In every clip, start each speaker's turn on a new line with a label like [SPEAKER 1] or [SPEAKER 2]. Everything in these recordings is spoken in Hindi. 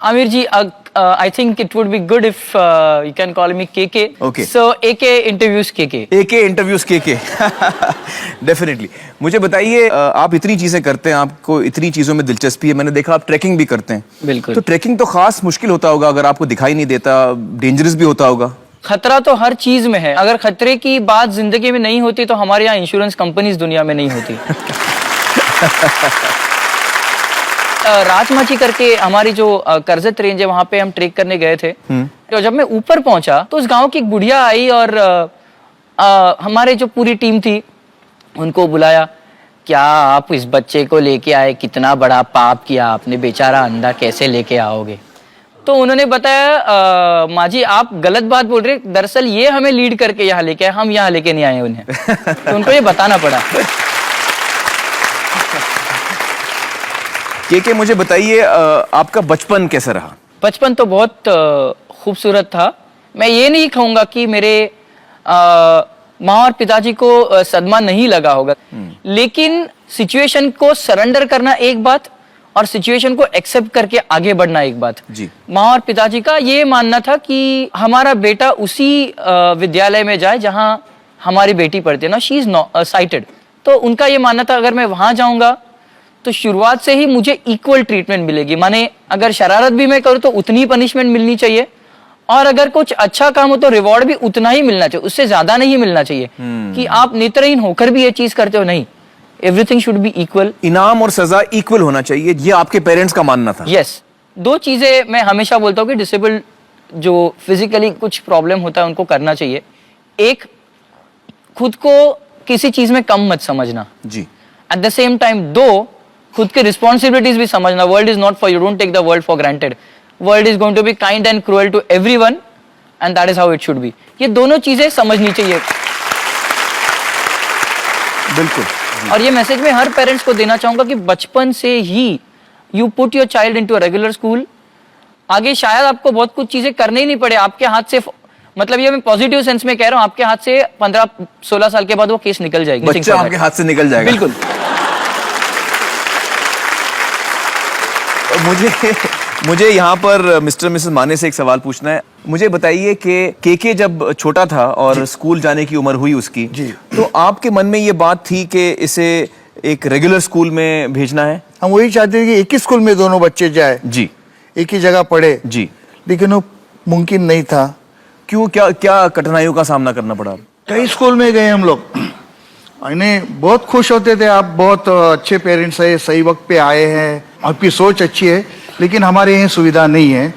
[SPEAKER 1] Amir ji, I think it would be good if you can call me KK.
[SPEAKER 2] Okay.
[SPEAKER 1] So AK interviews KK.
[SPEAKER 2] AK interviews KK. Definitely. मुझे बताइए, आप इतनी चीजें करते हैं, आपको इतनी चीजों में दिलचस्पी है, मैंने देखा आप ट्रैकिंग भी करते हैं.
[SPEAKER 1] बिल्कुल.
[SPEAKER 2] तो ट्रैकिंग तो खास मुश्किल होता होगा, अगर आपको दिखाई नहीं देता, डेंजरस भी होता होगा.
[SPEAKER 1] खतरा तो हर चीज में है. अगर खतरे की बात जिंदगी में नहीं होती तो हमारे यहाँ इंश्योरेंस कंपनीज दुनिया में नहीं होती. राजमाची करके हमारी जो करजत रेंज है, वहां पे हम ट्रेक करने गए थे. तो जब मैं ऊपर पहुंचा तो उस गांव की एक बुढ़िया आई और हमारे जो पूरी टीम थी उनको बुलाया. क्या आप इस बच्चे को लेके आए, कितना बड़ा पाप किया आपने, बेचारा अंधा कैसे लेके आओगे. तो उन्होंने बताया, माँ जी आप गलत बात बोल रहे, दरअसल ये हमें लीड करके यहाँ लेके आए, हम यहाँ लेके नहीं आए उन्हें. तो उनको ये बताना पड़ा.
[SPEAKER 2] के मुझे बताइए, आपका बचपन कैसा रहा?
[SPEAKER 1] बचपन तो बहुत खूबसूरत था. मैं ये नहीं कहूँगा कि मेरे माँ और पिताजी को सदमा नहीं लगा होगा, लेकिन सिचुएशन को सरेंडर करना एक बात और सिचुएशन को एक्सेप्ट करके आगे बढ़ना एक बात.
[SPEAKER 2] जी.
[SPEAKER 1] माँ और पिताजी का ये मानना था कि हमारा बेटा उसी विद्यालय में जाए जहाँ हमारी बेटी पढ़ती है ना, शी इज साइटेड. तो उनका ये मानना था अगर मैं वहां जाऊंगा तो शुरुआत से ही मुझे इक्वल ट्रीटमेंट मिलेगी. माने अगर शरारत भी मैं करूँ तो उतनी पनिशमेंट मिलनी चाहिए, और अगर कुछ अच्छा काम हो तो रिवॉर्ड भी उतना ही मिलना चाहिए, उससे ज्यादा नहीं मिलना चाहिए. कि आप नेत्रहीन होकर भी ये चीज करते हो, नहीं. Everything should be equal.
[SPEAKER 2] इनाम और सजा इक्वल होना चाहिए, ये आपके पेरेंट्स का मानना था.
[SPEAKER 1] यस. दो चीजें मैं हमेशा बोलता हूँ कि डिसेबल्ड जो फिजिकली कुछ प्रॉब्लम होता है उनको करना चाहिए. एक, खुद को किसी चीज में कम मत समझना.
[SPEAKER 2] जी.
[SPEAKER 1] एट द सेम टाइम दो, खुद की रिस्पॉन्सिबिलिटीज भी समझना. World is not for you, don't take the world for granted. World is going to be kind and cruel to everyone and that is how it should be. ये दोनों चीजें समझनी चाहिए.
[SPEAKER 2] बिल्कुल.
[SPEAKER 1] और ये मैसेज मैं हर पेरेंट्स को देना चाहूंगा कि बचपन से ही you put your child into a regular school. आगे शायद आपको बहुत कुछ चीजें करने ही नहीं पड़े, आपके हाथ से, मतलब ये मैं पॉजिटिव सेंस में कह रहा हूँ, आपके हाथ से 15-16 साल के बाद वो केस निकल जाएगी.
[SPEAKER 2] बच्चा आपके हाथ से निकल जाएगा.
[SPEAKER 1] बिल्कुल.
[SPEAKER 2] मुझे यहाँ पर मिस्टर मिसेस माने से एक सवाल पूछना है. मुझे बताइए कि केके जब छोटा था और स्कूल जाने की उम्र हुई उसकी, तो आपके मन में ये बात थी कि इसे एक रेगुलर स्कूल में भेजना है?
[SPEAKER 3] हम वही चाहते थे कि एक ही स्कूल में दोनों बच्चे जाए. जी. एक ही जगह पढ़े.
[SPEAKER 2] जी.
[SPEAKER 3] लेकिन वो मुमकिन नहीं था.
[SPEAKER 2] क्यों? क्या कठिनाइयों का सामना करना पड़ा?
[SPEAKER 3] कई स्कूल में गए हम लोग, इन्हें बहुत खुश होते थे, आप बहुत अच्छे पेरेंट्स है, सही वक्त पे आए हैं, आपकी सोच अच्छी है, लेकिन हमारे यहाँ सुविधा नहीं है,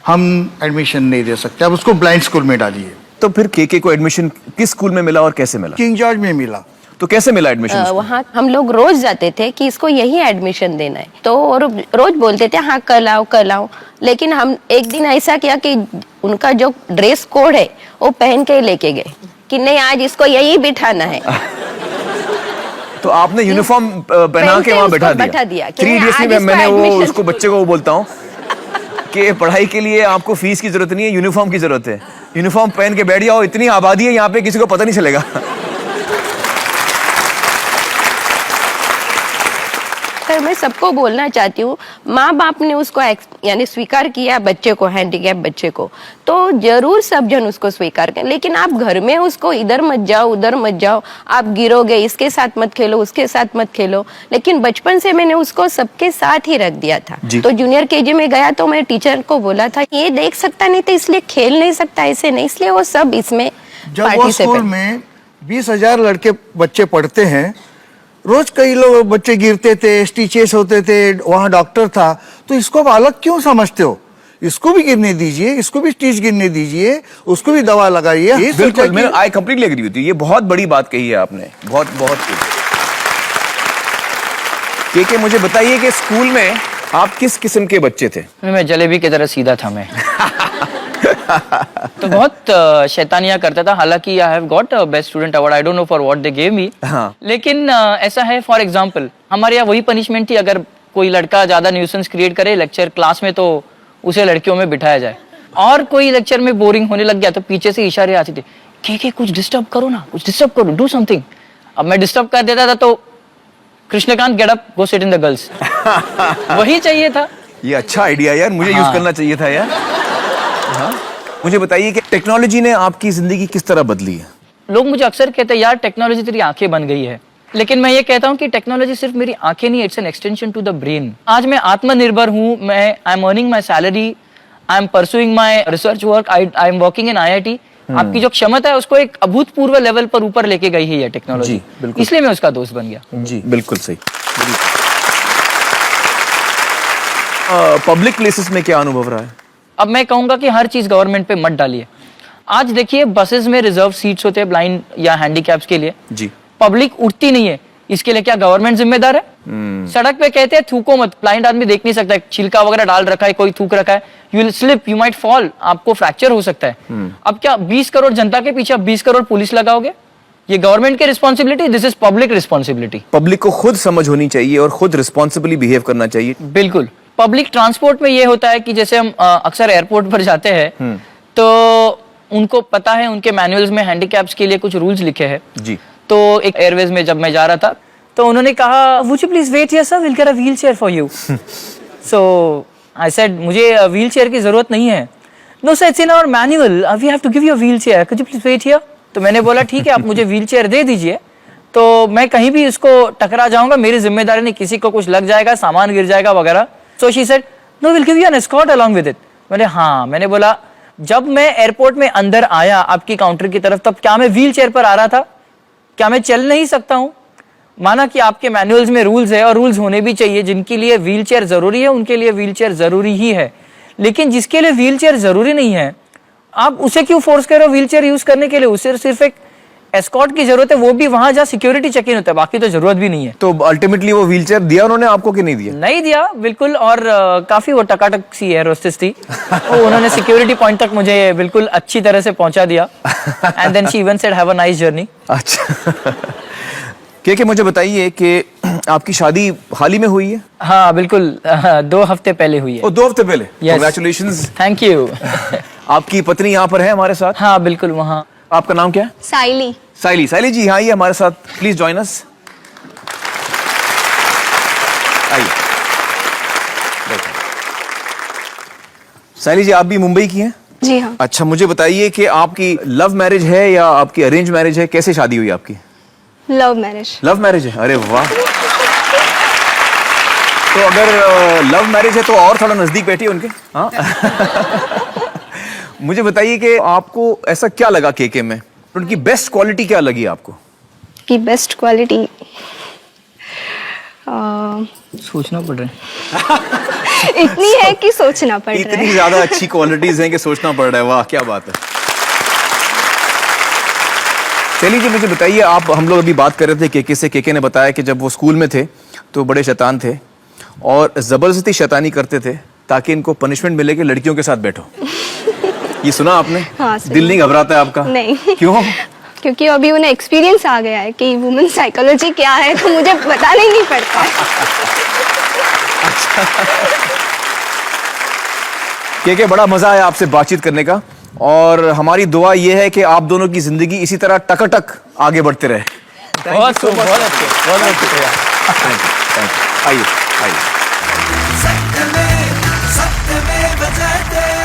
[SPEAKER 3] हम एडमिशन नहीं दे सकते, आप उसको ब्लाइंड स्कूल में डालिए.
[SPEAKER 2] तो फिर केके को एडमिशन किस स्कूल में मिला और कैसे मिला?
[SPEAKER 3] किंग जॉर्ज में मिला.
[SPEAKER 2] तो कैसे मिला एडमिशन?
[SPEAKER 4] वहाँ हम लोग रोज जाते थे कि इसको यही एडमिशन देना है, तो रोज बोलते थे हाँ कल आओ. लेकिन हम एक दिन ऐसा किया कि उनका जो ड्रेस कोड है वो पहन के लेके गए कि नहीं आज इसको यही बिठाना है.
[SPEAKER 2] तो आपने यूनिफॉर्म पहना के वहाँ बैठा दिया. 3 इडियट्स में मैंने वो उसको बच्चे को बोलता हूँ कि पढ़ाई के लिए आपको फीस की जरूरत नहीं है, यूनिफॉर्म की जरूरत है. यूनिफॉर्म पहन के बैठ जाओ, इतनी आबादी है यहाँ पे, किसी को पता नहीं चलेगा.
[SPEAKER 4] मैं सबको बोलना चाहती हूँ, माँ बाप ने उसको यानी स्वीकार किया बच्चे को, हैंडीकैप बच्चे को, तो जरूर सब जन उसको स्वीकार करें. लेकिन आप घर में उसको इधर मत जाओ उधर मत जाओ, आप गिरोगे, इसके साथ मत खेलो उसके साथ मत खेलो. लेकिन बचपन से मैंने उसको सबके साथ ही रख दिया था. तो जूनियर केजी में गया तो मैं टीचर को बोला था ये देख सकता नहीं था इसलिए खेल नहीं सकता, ऐसे नहीं, इसलिए वो सब इसमें.
[SPEAKER 3] जब वो स्कूल में 20,000 लड़के बच्चे पढ़ते हैं, रोज कई लोग बच्चे गिरते थे, स्टिचेस होते थे, वहाँ डॉक्टर था, तो इसको आप अलग क्यों समझते हो? इसको भी गिरने दीजिए, इसको भी स्टिच गिरने दीजिए, उसको भी दवा लगाइए.
[SPEAKER 2] बिल्कुल, मैं I completely agree with you. ये बहुत बड़ी बात कही है आपने, बहुत. के मुझे बताइए कि स्कूल में आप किस किस्म के बच्चे थे?
[SPEAKER 1] मैं जलेबी की तरह सीधा था मैं. तो बहुत शैतानियां करता था. हालांकि I have got best student award, I don't know for what they gave me. लेकिन ऐसा है, फॉर एग्जांपल हमारे यहाँ वही पनिशमेंट थी, अगर कोई लड़का ज्यादा न्यूसेंस क्रिएट करे लेक्चर क्लास में तो उसे लड़कियों में बिठाया जाए. और कोई लेक्चर में बोरिंग होने लग गया तो पीछे से इशारे आते थे, के कुछ डिस्टर्ब करो ना, कुछ डिस्टर्ब करो, डू समथिंग. अब मैं डिस्टर्ब कर देता था तो Krishnakant get up, go sit in the girls. वही चाहिए था.
[SPEAKER 2] ये अच्छा आइडिया यार, मुझे यूज करना चाहिए था यार। हाँ? मुझे बताइए कि टेक्नोलॉजी ने आपकी जिंदगी किस तरह बदली है?
[SPEAKER 1] लोग मुझे अक्सर कहते हैं यार टेक्नोलॉजी तेरी आंखें बन गई है, लेकिन मैं ये कहता हूँ कि टेक्नोलॉजी सिर्फ मेरी आंखें नहीं, it's an extension to the brain. आज मैं आत्मनिर्भर हूँ, मैं I am earning my salary, I am pursuing my research work, I am working in IIT। आपकी जो क्षमता है उसको एक अभूतपूर्व लेवल पर ऊपर लेके गई है ये टेक्नोलॉजी, इसलिए मैं उसका दोस्त बन गया।
[SPEAKER 2] जी बिल्कुल सही। पब्लिक प्लेसेस में क्या अनुभव रहा है?
[SPEAKER 1] अब मैं कहूंगा कि हर चीज गवर्नमेंट पे मत डालिए। आज देखिए बसेस में रिजर्व सीट्स होते हैं ब्लाइंड या हैंडीकैप्स के लिए,
[SPEAKER 2] जी।
[SPEAKER 1] पब्लिक उठती नहीं है, इसके लिए क्या गवर्नमेंट जिम्मेदार है? सड़क पे कहते हैं थूको मत, ब्लाइंड आदमी देख नहीं सकता है, छिलका वगैरह डाल रखा है, कोई थूक रखा है, you will slip, you might fall, आपको फ्रैक्चर हो सकता है। अब क्या 20 करोड़ जनता के पीछे 20 करोड़ पुलिस लगाओगे? ये गवर्नमेंट की responsibility, this is public responsibility.
[SPEAKER 2] Public को खुद समझ होनी चाहिए और खुद रिस्पॉन्सिबली बिहेव करना चाहिए।
[SPEAKER 1] बिल्कुल। पब्लिक ट्रांसपोर्ट में ये होता है कि जैसे हम अक्सर एयरपोर्ट पर जाते हैं तो उनको पता है, उनके मैनुअल्स में हैंडीकैप्स के लिए कुछ रूल्स लिखे हैं
[SPEAKER 2] जी।
[SPEAKER 1] तो एक एयरवेज में जब मैं जा रहा था तो उन्होंने कहा would you please wait here sir, will get a wheelchair for you. So I said मुझे व्हील चेयर की जरूरत नहीं है। No sir it's in our manual, we have to give you a wheelchair, could you please wait here. तो मैंने बोला ठीक है आप मुझे व्हील चेयर दे दीजिए, तो मैं कहीं भी इसको टकरा जाऊंगा, मेरी जिम्मेदारी नहीं, किसी को कुछ लग जाएगा, सामान गिर जाएगा वगैरह। So she said no will give you an escort along with it. मैंने हाँ, मैंने बोला जब मैं एयरपोर्ट में अंदर आया आपकी काउंटर की तरफ, तब क्या मैं व्हील चेयर पर आ रहा था? क्या मैं चल नहीं सकता हूं? माना कि आपके मैनुअल्स में रूल्स है और रूल्स होने भी चाहिए, जिनके लिए व्हील चेयर जरूरी है उनके लिए व्हील चेयर जरूरी ही है, लेकिन जिसके लिए व्हील चेयर जरूरी नहीं है आप उसे क्यों फोर्स कर रहे हो व्हील चेयर यूज करने के लिए? उसे सिर्फ एक एस्कॉर्ट की जरूरत है, वो भी वहां जहाँ सिक्योरिटी चेक इन होता है, बाकी तो जरूरत भी नहीं है।
[SPEAKER 2] तो अल्टीमेटली वो व्हीलचेयर दिया उन्होंने आपको कि नहीं दिया?
[SPEAKER 1] नहीं दिया बिल्कुल, और काफी वो टकाटक सी एयर होस्टेस थी, तो उन्होंने सिक्योरिटी पॉइंट तक मुझे बिल्कुल अच्छी तरह से पहुंचा दिया। And then she even said have a nice journey.
[SPEAKER 2] अच्छा। के मुझे बताइए कि आपकी शादी हाल ही में हुई है?
[SPEAKER 1] हाँ बिल्कुल, 2 हफ्ते पहले हुई है।
[SPEAKER 2] 2 हफ्ते पहले?
[SPEAKER 1] Yes.
[SPEAKER 2] Congratulations.
[SPEAKER 1] Thank you.
[SPEAKER 2] आपकी पत्नी यहाँ पर है हमारे साथ?
[SPEAKER 1] हाँ बिल्कुल, वहाँ।
[SPEAKER 2] आपका नाम क्या है?
[SPEAKER 5] साइली।
[SPEAKER 2] साइली। साइली जी यहाँ आइए हमारे साथ, प्लीज जॉइन अस। आइए। साइली जी आप भी मुंबई की हैं?
[SPEAKER 5] जी हाँ।
[SPEAKER 2] अच्छा मुझे बताइए कि आपकी लव मैरिज है या आपकी अरेंज मैरिज है? कैसे शादी हुई आपकी?
[SPEAKER 5] Love marriage.
[SPEAKER 2] लव मैरिज है? अरे वाह। तो अगर लव मैरिज है तो और थोड़ा नजदीक बैठिए उनके। हाँ। मुझे बताइए कि आपको ऐसा क्या लगा केके में, उनकी बेस्ट क्वालिटी क्या लगी आपको?
[SPEAKER 5] की बेस्ट क्वालिटी
[SPEAKER 1] सोचना पड़ रहा है।
[SPEAKER 5] इतनी है कि सोचना पड़ रहा
[SPEAKER 2] इतनी
[SPEAKER 5] है।
[SPEAKER 2] ज्यादा अच्छी क्वालिटीज हैं कि सोचना पड़ रहा है। वाह क्या बात है। चलिए जी मुझे बताइए, आप हम लोग अभी बात कर रहे थे केके से, केके ने बताया कि जब वो स्कूल में थे तो बड़े शैतान थे और जबरदस्ती शैतानी करते थे ताकि इनको पनिशमेंट मिले कि लड़कियों के साथ बैठो। ये सुना आपने?
[SPEAKER 5] हाँ, सुना।
[SPEAKER 2] दिल नहीं घबराता है आपका?
[SPEAKER 5] नहीं।
[SPEAKER 2] क्यों?
[SPEAKER 5] क्योंकि अभी उन्हें एक्सपीरियंस आ गया है कि वुमेन साइकोलॉजी क्या है, तो मुझे बताना ही नहीं पड़ता।
[SPEAKER 2] केके बड़ा मजा आया आपसे बातचीत करने का, और हमारी दुआ ये है कि आप दोनों की जिंदगी इसी तरह टकाटक आगे बढ़ते रहे।
[SPEAKER 1] बहुत शुक्रिया।
[SPEAKER 2] आइए आइए।
[SPEAKER 6] सत्य में जयते